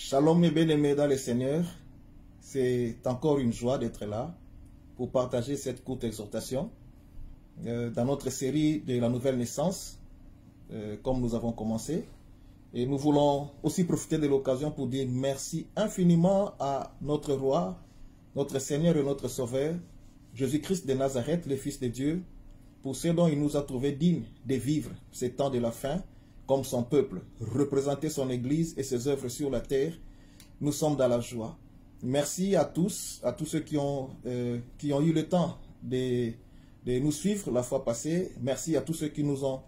Shalom mes bien-aimés dans le Seigneur, c'est encore une joie d'être là pour partager cette courte exhortation dans notre série de la nouvelle naissance, comme nous avons commencé. Et nous voulons aussi profiter de l'occasion pour dire merci infiniment à notre roi, notre Seigneur et notre Sauveur, Jésus-Christ de Nazareth, le Fils de Dieu, pour ce dont il nous a trouvé dignes de vivre ces temps de la fin, comme son peuple, représenter son Église et ses œuvres sur la terre. Nous sommes dans la joie. Merci à tous ceux qui ont eu le temps de nous suivre la fois passée. Merci à tous ceux qui nous ont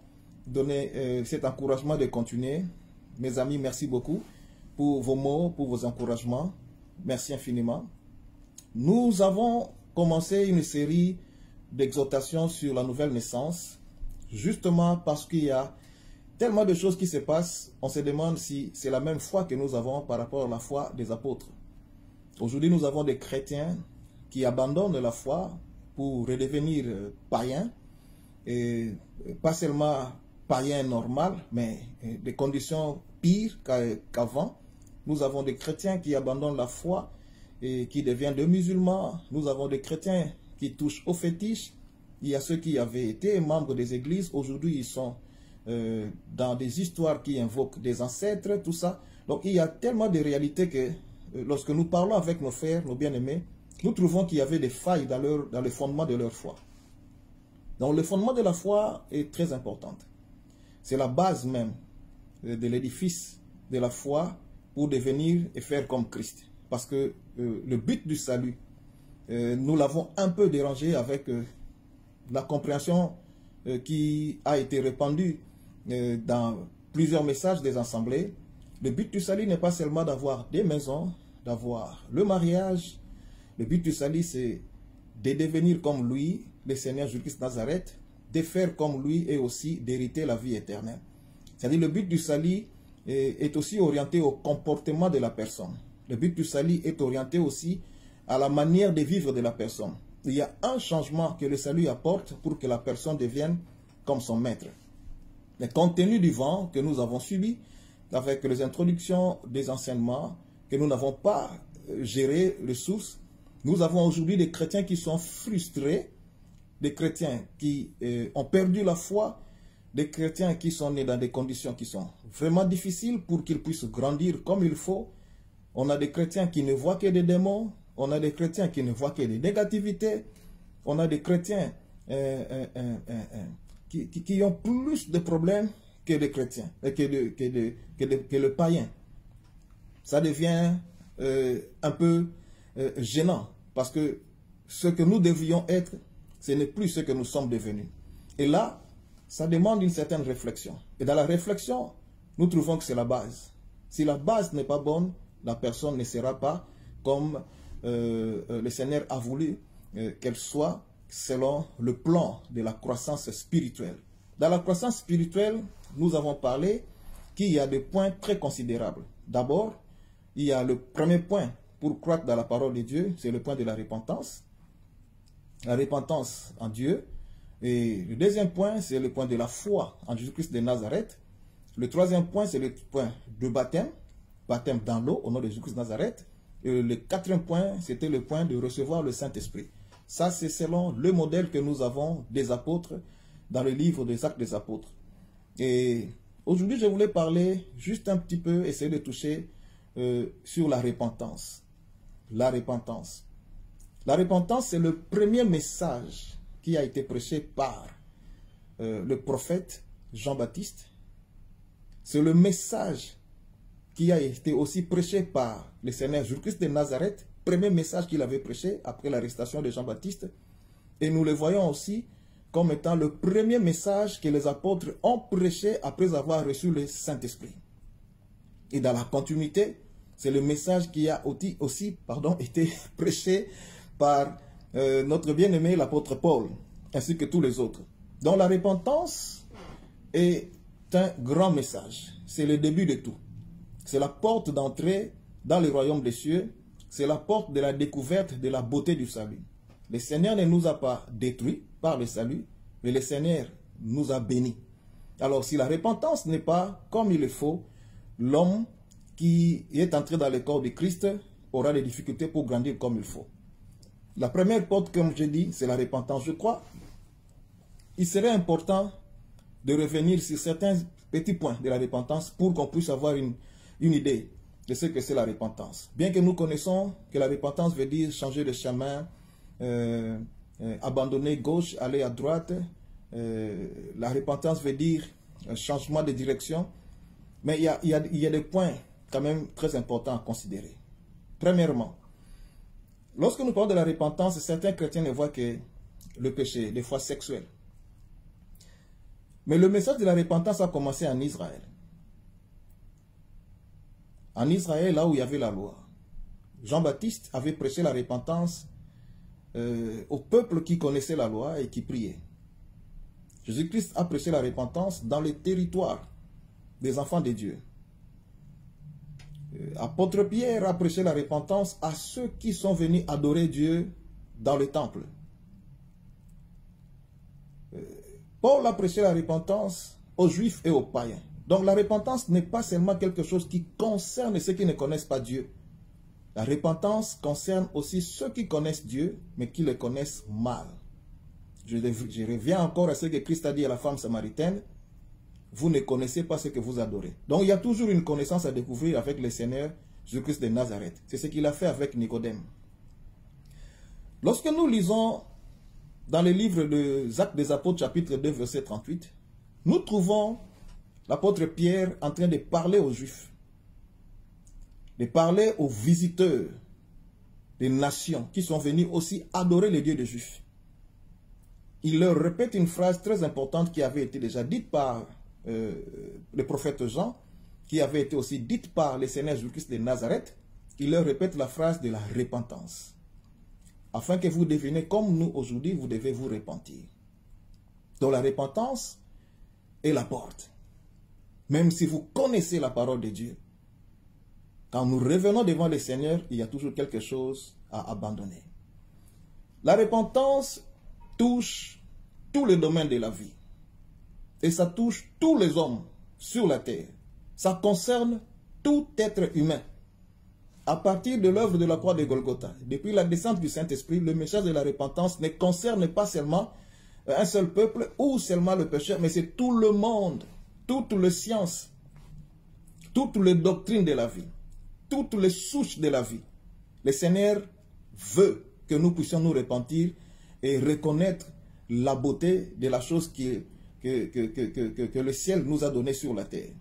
donné cet encouragement de continuer. Mes amis, merci beaucoup pour vos mots, pour vos encouragements. Merci infiniment. Nous avons commencé une série d'exhortations sur la nouvelle naissance, justement parce qu'il y a tellement de choses qui se passent, on se demande si c'est la même foi que nous avons par rapport à la foi des apôtres. Aujourd'hui, nous avons des chrétiens qui abandonnent la foi pour redevenir païens, et pas seulement païens normal, mais des conditions pires qu'avant. Nous avons des chrétiens qui abandonnent la foi et qui deviennent des musulmans. Nous avons des chrétiens qui touchent aux fétiches. Il y a ceux qui avaient été membres des églises, aujourd'hui ils sont dans des histoires qui invoquent des ancêtres, tout ça. Donc il y a tellement de réalités que lorsque nous parlons avec nos frères, nos bien-aimés, nous trouvons qu'il y avait des failles dans le fondement de leur foi. Donc le fondement de la foi est très important. C'est la base même de l'édifice de la foi pour devenir et faire comme Christ. Parce que le but du salut, nous l'avons un peu dérangé avec la compréhension qui a été répandue dans plusieurs messages des assemblées. Le but du salut n'est pas seulement d'avoir des maisons, d'avoir le mariage. Le but du salut, c'est de devenir comme lui, le Seigneur Jésus-Christ de Nazareth, de faire comme lui et aussi d'hériter la vie éternelle. C'est-à-dire le but du salut est aussi orienté au comportement de la personne. Le but du salut est orienté aussi à la manière de vivre de la personne. Il y a un changement que le salut apporte pour que la personne devienne comme son maître. Mais compte tenu du vent que nous avons subi, avec les introductions des enseignements, que nous n'avons pas géré les sources, nous avons aujourd'hui des chrétiens qui sont frustrés, des chrétiens qui ont perdu la foi, des chrétiens qui sont nés dans des conditions qui sont vraiment difficiles pour qu'ils puissent grandir comme il faut. On a des chrétiens qui ne voient que des démons, on a des chrétiens qui ne voient que des négativités, on a des chrétiens qui ont plus de problèmes que les chrétiens, que le païen. Ça devient un peu gênant, parce que ce que nous devions être, ce n'est plus ce que nous sommes devenus. Et là, ça demande une certaine réflexion. Et dans la réflexion, nous trouvons que c'est la base. Si la base n'est pas bonne, la personne ne sera pas comme le Seigneur a voulu qu'elle soit selon le plan de la croissance spirituelle. Dans la croissance spirituelle, nous avons parlé qu'il y a des points très considérables. D'abord, il y a le premier point pour croître dans la parole de Dieu, c'est le point de la repentance. La repentance en Dieu. Et le deuxième point, c'est le point de la foi en Jésus-Christ de Nazareth. Le troisième point, c'est le point de baptême. Baptême dans l'eau, au nom de Jésus-Christ de Nazareth. Et le quatrième point, c'était le point de recevoir le Saint-Esprit. Ça, c'est selon le modèle que nous avons des apôtres dans le livre des Actes des Apôtres. Et aujourd'hui, je voulais parler juste un petit peu, essayer de toucher sur la repentance. La repentance. La repentance, c'est le premier message qui a été prêché par le prophète Jean-Baptiste. C'est le message qui a été aussi prêché par le Seigneur Jésus-Christ de Nazareth, premier message qu'il avait prêché après l'arrestation de Jean-Baptiste. Et nous le voyons aussi comme étant le premier message que les apôtres ont prêché après avoir reçu le Saint-Esprit. Et dans la continuité, c'est le message qui a aussi été prêché par notre bien-aimé l'apôtre Paul, ainsi que tous les autres. Donc la repentance est un grand message. C'est le début de tout. C'est la porte d'entrée dans le royaume des cieux. C'est la porte de la découverte de la beauté du salut. Le Seigneur ne nous a pas détruits par le salut, mais le Seigneur nous a bénis. Alors si la repentance n'est pas comme il le faut, l'homme qui est entré dans le corps de Christ aura des difficultés pour grandir comme il faut. La première porte, comme je dis, c'est la repentance. Je crois il serait important de revenir sur certains petits points de la repentance pour qu'on puisse avoir une idée de ce que c'est la repentance. Bien que nous connaissons que la repentance veut dire changer de chemin, abandonner gauche, aller à droite. La repentance veut dire un changement de direction. Mais il y a des points quand même très importants à considérer. Premièrement, lorsque nous parlons de la repentance, certains chrétiens ne voient que le péché, des fois sexuel. Mais le message de la repentance a commencé en Israël. En Israël, là où il y avait la loi. Jean-Baptiste avait prêché la repentance au peuple qui connaissait la loi et qui priait. Jésus-Christ a prêché la repentance dans les territoires des enfants de Dieu. Apôtre Pierre a prêché la repentance à ceux qui sont venus adorer Dieu dans le temple. Paul a prêché la repentance aux Juifs et aux païens. Donc la repentance n'est pas seulement quelque chose qui concerne ceux qui ne connaissent pas Dieu. La repentance concerne aussi ceux qui connaissent Dieu, mais qui le connaissent mal. Je reviens encore à ce que Christ a dit à la femme samaritaine. Vous ne connaissez pas ce que vous adorez. Donc il y a toujours une connaissance à découvrir avec le Seigneur Jésus-Christ de Nazareth. C'est ce qu'il a fait avec Nicodème. Lorsque nous lisons dans le livre des Actes des Apôtres, chapitre 2, verset 38, nous trouvons l'apôtre Pierre en train de parler aux Juifs, de parler aux visiteurs des nations qui sont venus aussi adorer les dieux des Juifs. Il leur répète une phrase très importante qui avait été déjà dite par le prophète Jean, qui avait été aussi dite par le Seigneur Jésus-Christ de Nazareth. Il leur répète la phrase de la repentance. Afin que vous deveniez comme nous aujourd'hui, vous devez vous repentir. Donc la repentance est la porte. Même si vous connaissez la parole de Dieu, quand nous revenons devant le Seigneur, il y a toujours quelque chose à abandonner. La repentance touche tous les domaines de la vie. Et ça touche tous les hommes sur la terre. Ça concerne tout être humain. À partir de l'œuvre de la croix de Golgotha, depuis la descente du Saint-Esprit, le message de la repentance ne concerne pas seulement un seul peuple ou seulement le pécheur, mais c'est tout le monde, toutes les sciences, toutes les doctrines de la vie, toutes les souches de la vie. Le Seigneur veut que nous puissions nous repentir et reconnaître la beauté de la chose que le ciel nous a donnée sur la terre.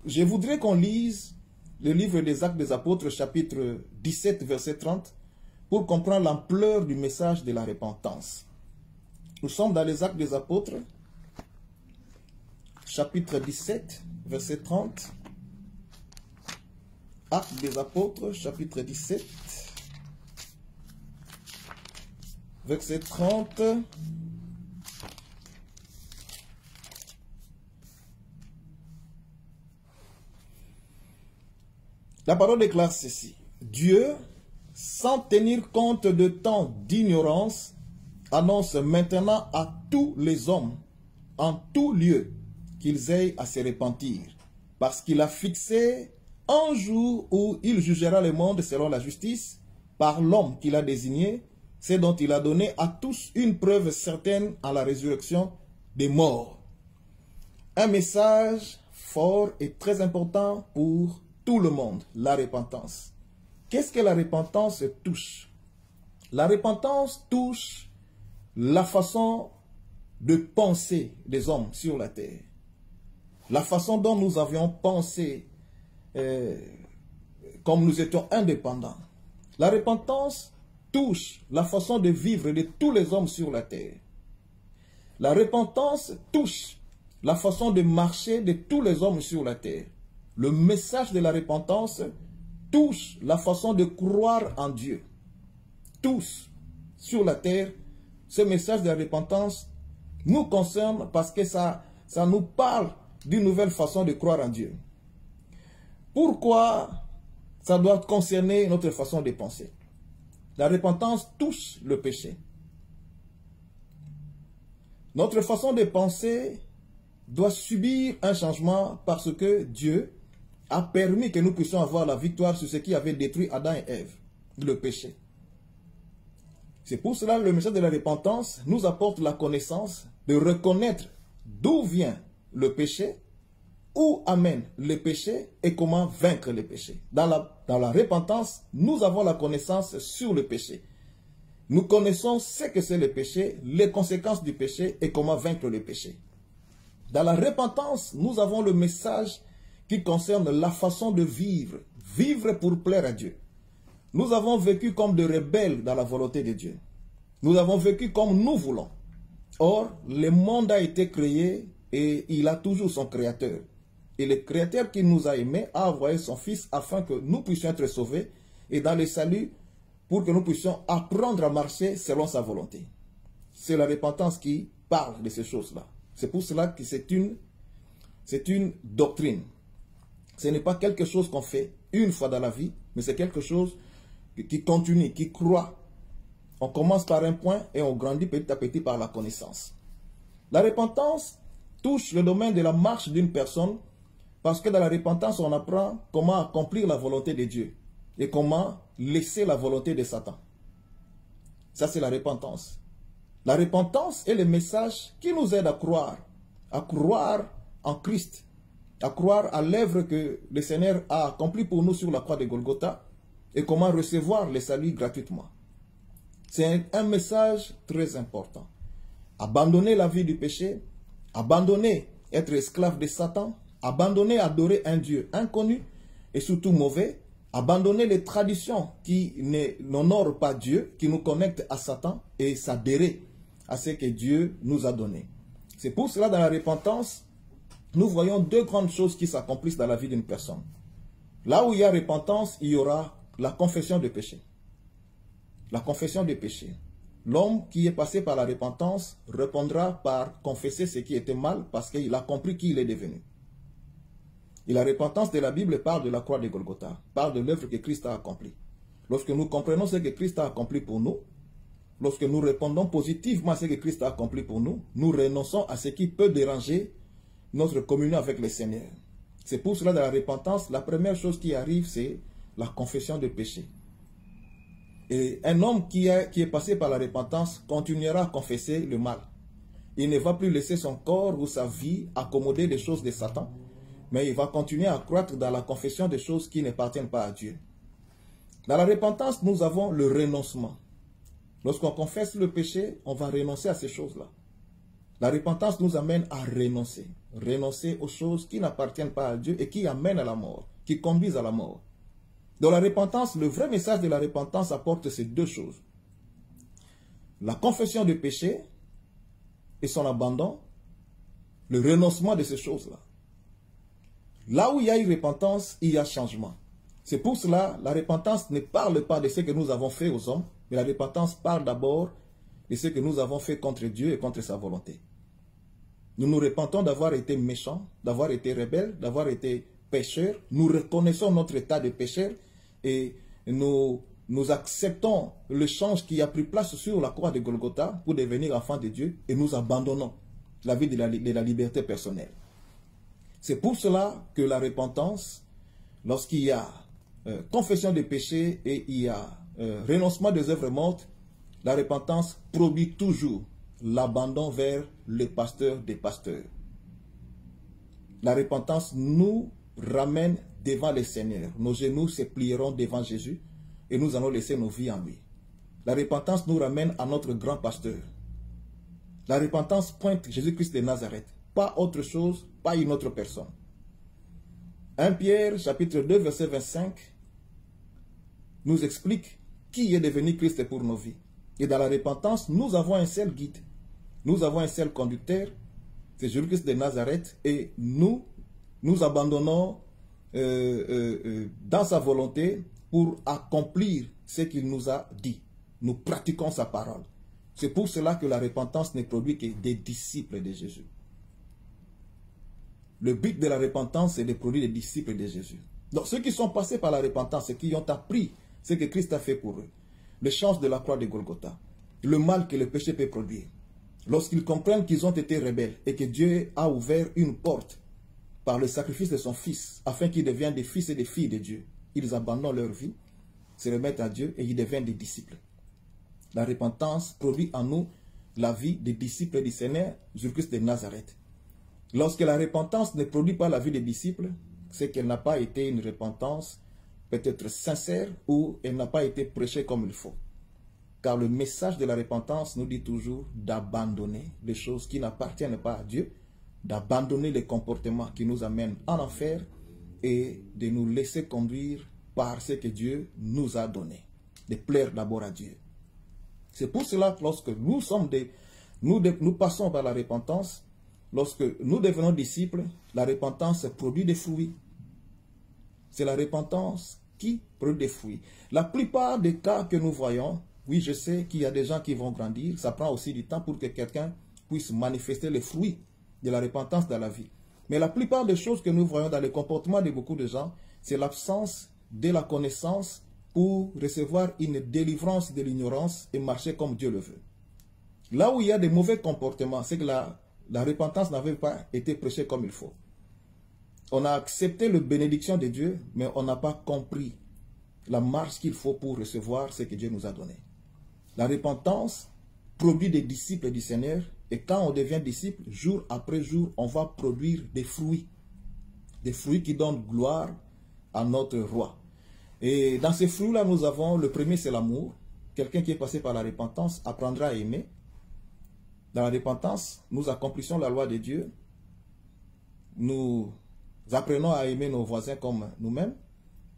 Je voudrais qu'on lise le livre des Actes des Apôtres, chapitre 17, verset 30, pour comprendre l'ampleur du message de la repentance. Nous sommes dans les Actes des Apôtres, chapitre 17, verset 30. Actes des Apôtres, chapitre 17, verset 30. La parole déclare ceci. Dieu, sans tenir compte de tant d'ignorance, annonce maintenant à tous les hommes, en tout lieu, qu'ils aient à se repentir, parce qu'il a fixé un jour où il jugera le monde selon la justice, par l'homme qu'il a désigné, c'est dont il a donné à tous une preuve certaine en la résurrection des morts. Un message fort et très important pour tout le monde, la repentance. Qu'est-ce que la repentance touche? La repentance touche la façon de penser des hommes sur la terre. La façon dont nous avions pensé comme nous étions indépendants. La repentance touche la façon de vivre de tous les hommes sur la terre. La repentance touche la façon de marcher de tous les hommes sur la terre. Le message de la repentance touche la façon de croire en Dieu. Tous sur la terre, ce message de la repentance nous concerne parce que ça nous parle d'une nouvelle façon de croire en Dieu. Pourquoi ça doit concerner notre façon de penser? La repentance touche le péché. Notre façon de penser doit subir un changement parce que Dieu a permis que nous puissions avoir la victoire sur ce qui avait détruit Adam et Ève, le péché. C'est pour cela que le message de la repentance nous apporte la connaissance de reconnaître d'où vient le péché, où amène le péché et comment vaincre le péché. Dans la repentance, nous avons la connaissance sur le péché. Nous connaissons ce que c'est le péché, les conséquences du péché et comment vaincre le péché. Dans la repentance, nous avons le message qui concerne la façon de vivre, vivre pour plaire à Dieu. Nous avons vécu comme des rebelles dans la volonté de Dieu. Nous avons vécu comme nous voulons. Or, le monde a été créé et il a toujours son créateur. Et le créateur qui nous a aimés a envoyé son Fils afin que nous puissions être sauvés et dans le salut pour que nous puissions apprendre à marcher selon sa volonté. C'est la repentance qui parle de ces choses-là. C'est pour cela que c'est une doctrine. Ce n'est pas quelque chose qu'on fait une fois dans la vie, mais c'est quelque chose qui continue, qui croît. On commence par un point et on grandit petit à petit par la connaissance. La repentance touche le domaine de la marche d'une personne parce que dans la repentance, on apprend comment accomplir la volonté de Dieu et comment laisser la volonté de Satan. Ça, c'est la repentance. La repentance est le message qui nous aide à croire en Christ, à croire à l'œuvre que le Seigneur a accomplie pour nous sur la croix de Golgotha et comment recevoir le salut gratuitement. C'est un message très important. Abandonner la vie du péché, abandonner être esclave de Satan, abandonner adorer un Dieu inconnu et surtout mauvais, abandonner les traditions qui n'honorent pas Dieu, qui nous connectent à Satan et s'adhérer à ce que Dieu nous a donné. C'est pour cela, dans la repentance, nous voyons deux grandes choses qui s'accomplissent dans la vie d'une personne. Là où il y a repentance, il y aura la confession de péché. La confession des péchés. L'homme qui est passé par la repentance répondra par confesser ce qui était mal parce qu'il a compris qui il est devenu. Et la repentance de la Bible parle de la croix de Golgotha, parle de l'œuvre que Christ a accomplie. Lorsque nous comprenons ce que Christ a accompli pour nous, lorsque nous répondons positivement à ce que Christ a accompli pour nous, nous renonçons à ce qui peut déranger notre communion avec le Seigneur. C'est pour cela, dans la repentance, la première chose qui arrive, c'est la confession de péché. Et un homme qui est passé par la repentance continuera à confesser le mal. Il ne va plus laisser son corps ou sa vie accommoder des choses de Satan, mais il va continuer à croître dans la confession des choses qui n'appartiennent pas à Dieu. Dans la repentance, nous avons le renoncement. Lorsqu'on confesse le péché, on va renoncer à ces choses-là. La repentance nous amène à renoncer. Renoncer aux choses qui n'appartiennent pas à Dieu et qui amènent à la mort, qui conduisent à la mort. Dans la repentance, le vrai message de la repentance apporte ces deux choses. La confession du péché et son abandon, le renoncement de ces choses-là. Là où il y a une repentance, il y a changement. C'est pour cela, la repentance ne parle pas de ce que nous avons fait aux hommes, mais la repentance parle d'abord de ce que nous avons fait contre Dieu et contre sa volonté. Nous nous repentons d'avoir été méchants, d'avoir été rebelles, d'avoir été pécheurs. Nous reconnaissons notre état de pécheur et nous acceptons le change qui a pris place sur la croix de Golgotha pour devenir enfants de Dieu et nous abandonnons la vie de la liberté personnelle. C'est pour cela que la repentance, lorsqu'il y a confession des péchés et il y a renoncement des œuvres mortes, la repentance produit toujours l'abandon vers le pasteur des pasteurs. La repentance nous ramène devant le Seigneur. Nos genoux se plieront devant Jésus et nous allons laisser nos vies en lui. La repentance nous ramène à notre grand pasteur. La repentance pointe Jésus-Christ de Nazareth. Pas autre chose, pas une autre personne. 1 Pierre, chapitre 2, verset 25, nous explique qui est devenu Christ pour nos vies. Et dans la repentance, nous avons un seul guide. Nous avons un seul conducteur, c'est Jésus-Christ de Nazareth, et nous abandonnons dans sa volonté pour accomplir ce qu'il nous a dit. Nous pratiquons sa parole. C'est pour cela que la repentance ne produit que des disciples de Jésus. Le but de la repentance, c'est de produire des disciples de Jésus. Donc ceux qui sont passés par la repentance, ceux qui ont appris ce que Christ a fait pour eux, le change de la croix de Golgotha, le mal que le péché peut produire, lorsqu'ils comprennent qu'ils ont été rebelles et que Dieu a ouvert une porte par le sacrifice de son Fils, afin qu'ils deviennent des fils et des filles de Dieu. Ils abandonnent leur vie, se remettent à Dieu et ils deviennent des disciples. La repentance produit en nous la vie des disciples du Seigneur Jésus-Christ de Nazareth. Lorsque la repentance ne produit pas la vie des disciples, c'est qu'elle n'a pas été une repentance peut-être sincère ou elle n'a pas été prêchée comme il faut. Car le message de la repentance nous dit toujours d'abandonner les choses qui n'appartiennent pas à Dieu, d'abandonner les comportements qui nous amènent en enfer et de nous laisser conduire par ce que Dieu nous a donné, de plaire d'abord à Dieu. C'est pour cela que lorsque nous passons par la repentance, lorsque nous devenons disciples, la repentance produit des fruits. C'est la repentance qui produit des fruits. La plupart des cas que nous voyons, oui, je sais qu'il y a des gens qui vont grandir, ça prend aussi du temps pour que quelqu'un puisse manifester les fruits de la repentance dans la vie. Mais la plupart des choses que nous voyons dans le comportement de beaucoup de gens, c'est l'absence de la connaissance pour recevoir une délivrance de l'ignorance et marcher comme Dieu le veut. Là où il y a des mauvais comportements, c'est que la repentance n'avait pas été prêchée comme il faut. On a accepté la bénédiction de Dieu, mais on n'a pas compris la marche qu'il faut pour recevoir ce que Dieu nous a donné. La repentance produit des disciples du Seigneur, et quand on devient disciple, jour après jour, on va produire des fruits qui donnent gloire à notre roi. Et dans ces fruits-là, nous avons, le premier c'est l'amour. Quelqu'un qui est passé par la repentance apprendra à aimer. Dans la repentance, nous accomplissons la loi de Dieu. Nous apprenons à aimer nos voisins comme nous-mêmes.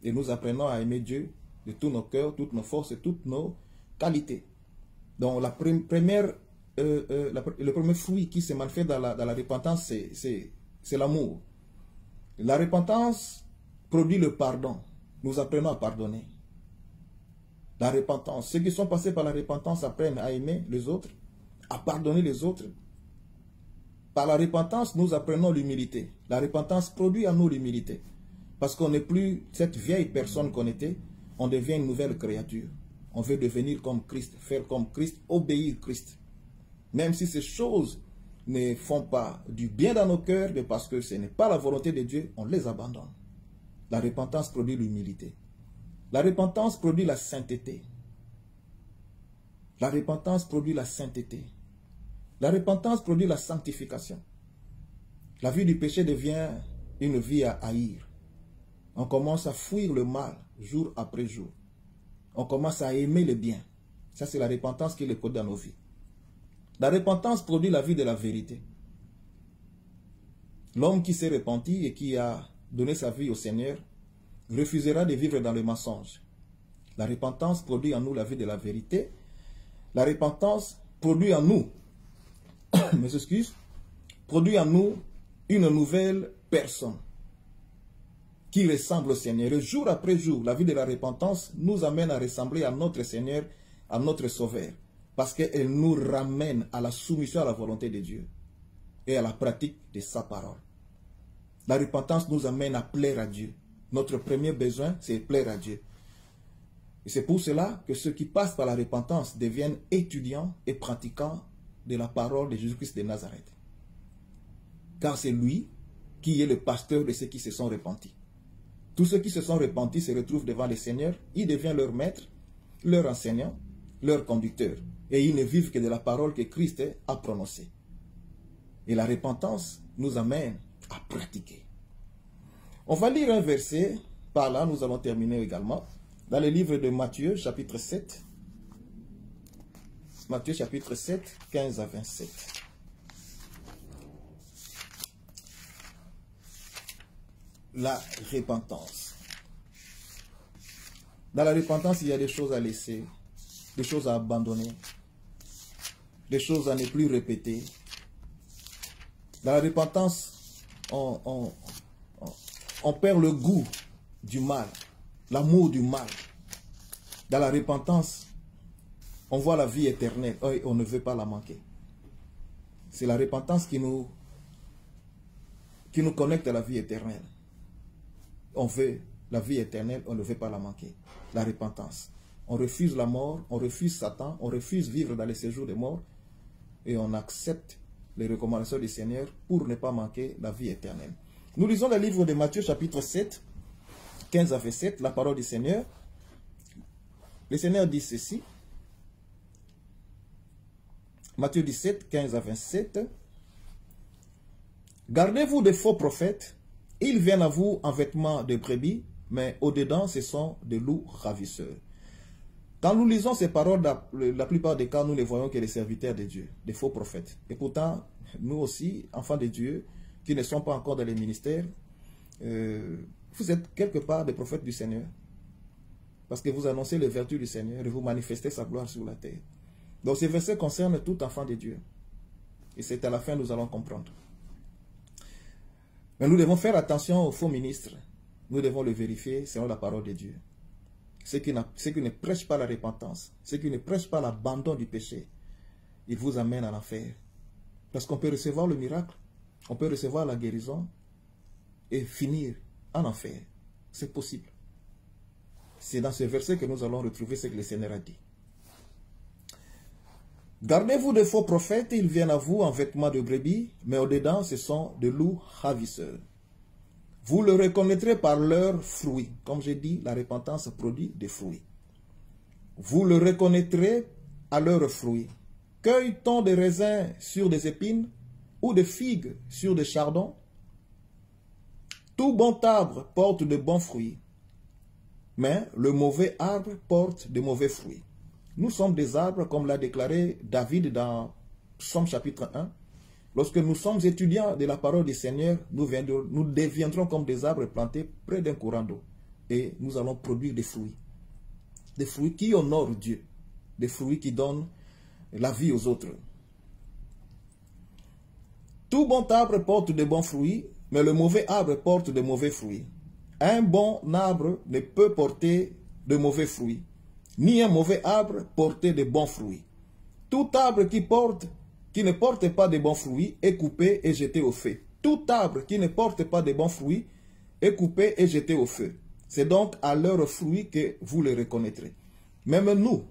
Et nous apprenons à aimer Dieu de tous nos cœurs, toutes nos forces et toutes nos qualités. Donc le premier fruit qui se manifeste dans la repentance, c'est l'amour. La repentance produit le pardon. Nous apprenons à pardonner. La repentance. Ceux qui sont passés par la repentance apprennent à aimer les autres, à pardonner les autres. Par la repentance, nous apprenons l'humilité. La repentance produit en nous l'humilité. Parce qu'on n'est plus cette vieille personne qu'on était, on devient une nouvelle créature. On veut devenir comme Christ, faire comme Christ, obéir Christ. Même si ces choses ne font pas du bien dans nos cœurs, mais parce que ce n'est pas la volonté de Dieu, on les abandonne. La repentance produit l'humilité. La repentance produit la sainteté. La repentance produit la sainteté. La repentance produit la sanctification. La vie du péché devient une vie à haïr. On commence à fuir le mal jour après jour. On commence à aimer le bien. Ça, c'est la repentance qui est le code dans nos vies. La repentance produit la vie de la vérité. L'homme qui s'est repenti et qui a donné sa vie au Seigneur refusera de vivre dans le mensonge. La repentance produit en nous la vie de la vérité. La repentance produit en nous, produit en nous une nouvelle personne qui ressemble au Seigneur. Et jour après jour, la vie de la repentance nous amène à ressembler à notre Seigneur, à notre Sauveur. Parce qu'elle nous ramène à la soumission à la volonté de Dieu et à la pratique de sa parole. La repentance nous amène à plaire à Dieu. Notre premier besoin, c'est plaire à Dieu. Et c'est pour cela que ceux qui passent par la repentance deviennent étudiants et pratiquants de la parole de Jésus-Christ de Nazareth. Car c'est lui qui est le pasteur de ceux qui se sont repentis. Tous ceux qui se sont repentis se retrouvent devant le Seigneur. Il devient leur maître, leur enseignant, leur conducteur. Et ils ne vivent que de la parole que Christ a prononcée. Et la repentance nous amène à pratiquer. On va lire un verset, par là nous allons terminer également, dans le livre de Matthieu, chapitre 7. Matthieu, chapitre 7, 15 à 27. La repentance. Dans la repentance, il y a des choses à laisser, des choses à abandonner, des choses à ne plus répéter. Dans la repentance, on perd le goût du mal, l'amour du mal. Dans la repentance, on voit la vie éternelle et on ne veut pas la manquer. C'est la repentance qui nous connecte à la vie éternelle. On veut la vie éternelle, on ne veut pas la manquer. La repentance. On refuse la mort, on refuse Satan, on refuse vivre dans les séjours des morts et on accepte les recommandations du Seigneur pour ne pas manquer la vie éternelle. Nous lisons le livre de Matthieu chapitre 7, 15 à 27, la parole du Seigneur. Le Seigneur dit ceci. Matthieu 17, 15 à 27. Gardez-vous des faux prophètes. Ils viennent à vous en vêtements de brebis, mais au-dedans, ce sont des loups ravisseurs. Quand nous lisons ces paroles, la plupart des cas, nous les voyons que les serviteurs de Dieu, des faux prophètes. Et pourtant, nous aussi, enfants de Dieu, qui ne sont pas encore dans les ministères, vous êtes quelque part des prophètes du Seigneur. Parce que vous annoncez les vertus du Seigneur et vous manifestez sa gloire sur la terre. Donc ces versets concernent tout enfant de Dieu. Et c'est à la fin que nous allons comprendre. Mais nous devons faire attention aux faux ministres. Nous devons le vérifier selon la parole de Dieu. Ceux qui ne prêchent pas la repentance, ceux qui ne prêchent pas l'abandon du péché, ils vous amènent à l'enfer. Parce qu'on peut recevoir le miracle, on peut recevoir la guérison et finir en enfer. C'est possible. C'est dans ce verset que nous allons retrouver ce que le Seigneur a dit. Gardez-vous de faux prophètes, ils viennent à vous en vêtements de brebis, mais au-dedans, ce sont de loups ravisseurs. Vous le reconnaîtrez par leurs fruits. Comme j'ai dit, la repentance produit des fruits. Vous le reconnaîtrez à leurs fruits. Cueille-t-on des raisins sur des épines ou des figues sur des chardons? Tout bon arbre porte de bons fruits, mais le mauvais arbre porte de mauvais fruits. Nous sommes des arbres, comme l'a déclaré David dans Psaume chapitre 1. Lorsque nous sommes étudiants de la parole du Seigneur, nous deviendrons comme des arbres plantés près d'un courant d'eau. Et nous allons produire des fruits. Des fruits qui honorent Dieu. Des fruits qui donnent la vie aux autres. Tout bon arbre porte de bons fruits, mais le mauvais arbre porte de mauvais fruits. Un bon arbre ne peut porter de mauvais fruits, ni un mauvais arbre porter de bons fruits. Tout arbre qui ne porte pas de bons fruits est coupé et jeté au feu. Tout arbre qui ne porte pas de bons fruits est coupé et jeté au feu. C'est donc à leurs fruits que vous les reconnaîtrez. Même nous,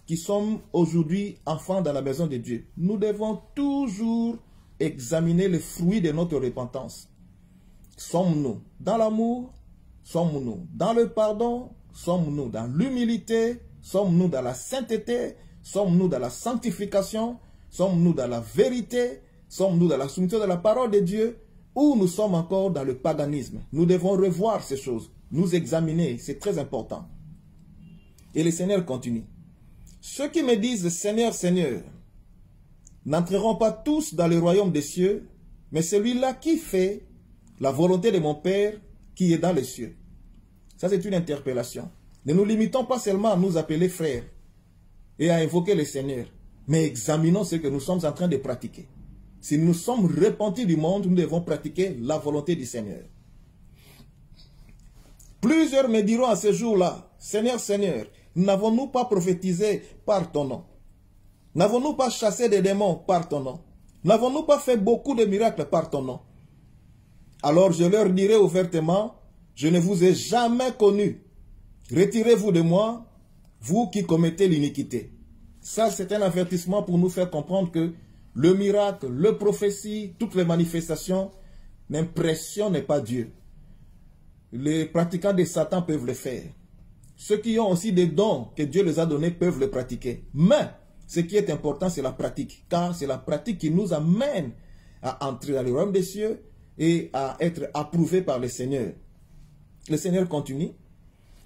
qui sommes aujourd'hui enfants dans la maison de Dieu, nous devons toujours examiner les fruits de notre repentance. Sommes-nous dans l'amour? Sommes-nous dans le pardon? Sommes-nous dans l'humilité? Sommes-nous dans la sainteté? Sommes-nous dans la sanctification? Sommes-nous dans la vérité? Sommes-nous dans la soumission de la parole de Dieu? Ou nous sommes encore dans le paganisme? Nous devons revoir ces choses, nous examiner, c'est très important. Et le Seigneur continue. Ceux qui me disent Seigneur, Seigneur, n'entreront pas tous dans le royaume des cieux, mais celui-là qui fait la volonté de mon Père qui est dans les cieux. Ça, c'est une interpellation. Ne nous limitons pas seulement à nous appeler frères et à invoquer le Seigneur, mais examinons ce que nous sommes en train de pratiquer. Si nous sommes repentis du monde, nous devons pratiquer la volonté du Seigneur. Plusieurs me diront à ce jour-là, Seigneur, Seigneur, n'avons-nous pas prophétisé par ton nom? N'avons-nous pas chassé des démons par ton nom? N'avons-nous pas fait beaucoup de miracles par ton nom? Alors je leur dirai ouvertement, je ne vous ai jamais connu. Retirez-vous de moi, vous qui commettez l'iniquité. Ça, c'est un avertissement pour nous faire comprendre que le miracle, le prophétie, toutes les manifestations n'impressionnent pas Dieu. Les pratiquants de Satan peuvent le faire. Ceux qui ont aussi des dons que Dieu les a donnés peuvent le pratiquer. Mais ce qui est important, c'est la pratique. Car c'est la pratique qui nous amène à entrer dans le royaume des cieux et à être approuvés par le Seigneur. Le Seigneur continue.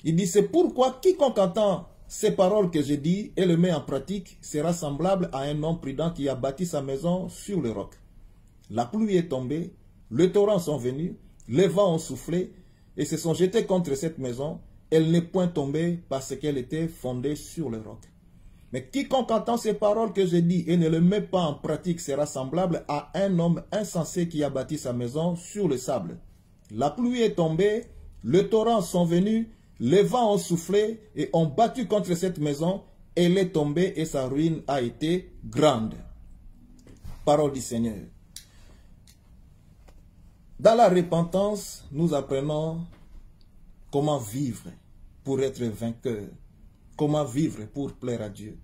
Il dit, c'est pourquoi quiconque entend ces paroles que j'ai dit et le met en pratique sera semblable à un homme prudent qui a bâti sa maison sur le roc. La pluie est tombée, les torrents sont venus, les vents ont soufflé et se sont jetés contre cette maison. Elle n'est point tombée parce qu'elle était fondée sur le roc. Mais quiconque entend ces paroles que j'ai dit et ne les met pas en pratique sera semblable à un homme insensé qui a bâti sa maison sur le sable. La pluie est tombée, les torrents sont venus, les vents ont soufflé et ont battu contre cette maison. Elle est tombée et sa ruine a été grande. Parole du Seigneur. Dans la repentance, nous apprenons comment vivre pour être vainqueur. Comment vivre pour plaire à Dieu.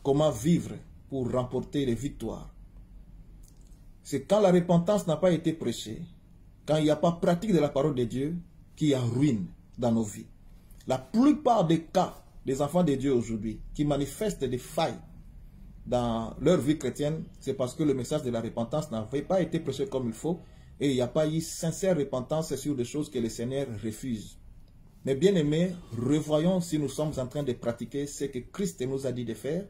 Comment vivre pour remporter les victoires. C'est quand la repentance n'a pas été prêchée, quand il n'y a pas pratique de la parole de Dieu, qu'il y a ruine dans nos vies. La plupart des cas des enfants de Dieu aujourd'hui qui manifestent des failles dans leur vie chrétienne, c'est parce que le message de la repentance n'avait pas été prêché comme il faut et il n'y a pas eu sincère repentance sur des choses que le Seigneur refuse. Mais bien aimés, revoyons si nous sommes en train de pratiquer ce que Christ nous a dit de faire.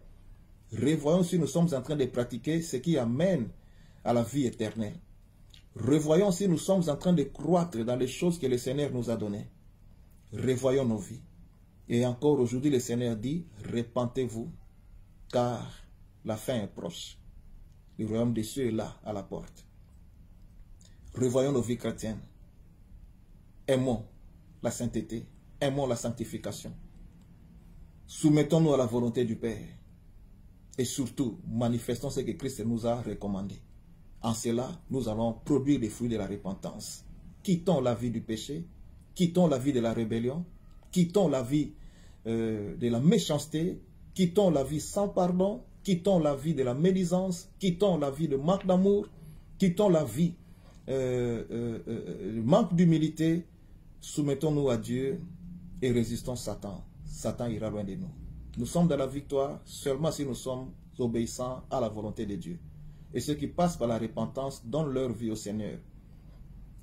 Revoyons si nous sommes en train de pratiquer ce qui amène à la vie éternelle. Revoyons si nous sommes en train de croître dans les choses que le Seigneur nous a données. Revoyons nos vies. Et encore aujourd'hui, le Seigneur dit, repentez-vous, car la fin est proche. Le royaume des cieux est là, à la porte. Revoyons nos vies chrétiennes. Aimons la sainteté, aimons la sanctification. Soumettons-nous à la volonté du Père. Et surtout, manifestons ce que Christ nous a recommandé. En cela, nous allons produire les fruits de la repentance. Quittons la vie du péché, quittons la vie de la rébellion, quittons la vie de la méchanceté, quittons la vie sans pardon, quittons la vie de la médisance, quittons la vie de manque d'amour, quittons la vie manque d'humilité, soumettons-nous à Dieu et résistons Satan. Satan ira loin de nous. Nous sommes dans la victoire seulement si nous sommes obéissants à la volonté de Dieu. Et ceux qui passent par la repentance donnent leur vie au Seigneur.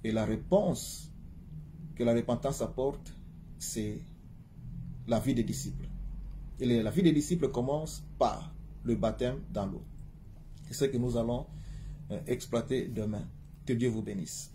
Et la réponse que la repentance apporte, c'est la vie des disciples. Et la vie des disciples commence par le baptême dans l'eau. C'est ce que nous allons exploiter demain. Que Dieu vous bénisse.